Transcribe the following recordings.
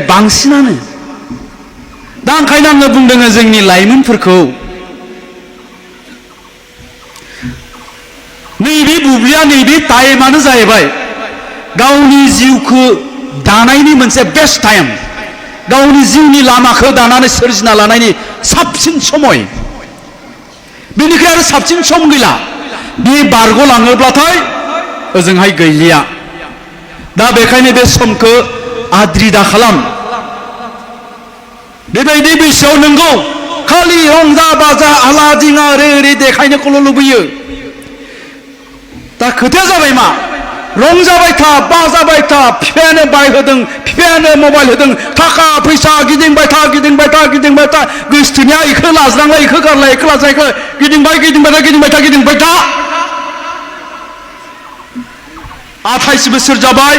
बांसिनानो दा ओंखायनो आङो बुंदों जोंनि लाइमोनफोरखौ नैबे बुब्लिया नैबे टाइमानो जाहैबाय गावनि जिउखौ दानायनि मोनसे बेस्ट टाइम गावनि जिउनि लामाखौ दानानै सोरजिना लानायनि साबसिन समय बेनिखाय आरो साबसिन सम गैला बे बारग'लाङोब्लाथाय ओजोंहाय गैलिया दा बेखायनो बे समखौ आद्रि दा खालाम बेबायदि बैसोआव नंगौ खालि रंजा बाजा आला दिङा ओरै ओरै देखायनोखौल' लुबैयो दा खोथाया जाबाय मा रंजाबाय था बाजाबाय था बिफायानो बाइक होदों बिफायानो मबाइल होदों थाखा फैसा गिदिंबाय था गिदिंबाय था गिदिंबाय था गोसोथोनाया इखौ लाज्रांलाय इखौ गारलाय इखौ लाज्रां इखौ गिदिंबाय गिदिंबाय था गिदिंबाय था गिदिंबाय था 28 बोसोर जाबाय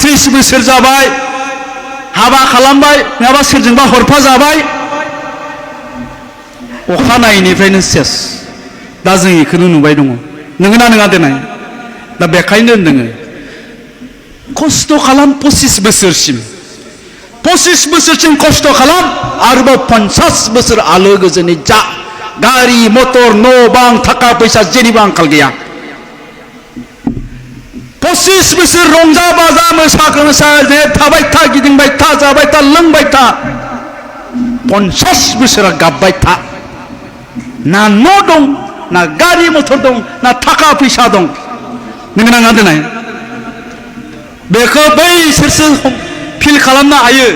30 बोसोर जाबाय हाबा खालामबाय नङाबा सोरजोंबा हरफा जाबाय अखानायैनिफ्रायनो सेस दा जों इखौनो नुबाय दङ नोंगोना नङा देनाय दा बेखायनो होनदों खस्थ' खालाम 25 बोसोरसिम खस्थ' खालाम आरोबाव 50 बोसोर आलो गोजोनै जा गारि मटर न' बां थाखा फैसा जेनिबो आंखाल गैया 25 बोसोर रंजा बाजा मोसा थाबाय था गिदिंबाय था जाबाय था लोंबाय था 50 बोसोरा गाबबाय था ना न' दं ना गारि मटर दं ना थाखा फैसा दं नोंगोना नङा देनाय बेखौ बैसोरसो फिल खालामनो हायो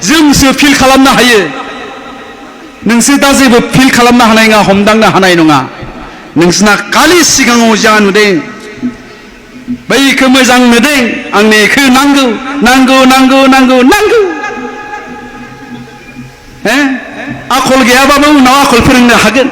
जोंसो फिल खालामनो हायो नोंसोर दा जेबो फिल खालामनो हानाय नङा हमदांनो हानाय नङा नोंसोरना खालि सिगाङाव जा नुदों बैखौ मोजां नुदों आंनो बेखौ नांगौ नांगौ नांगौ नांगौ नांगौ आखल गैयाबाबो उनाव आखल फोरोंनो हागोन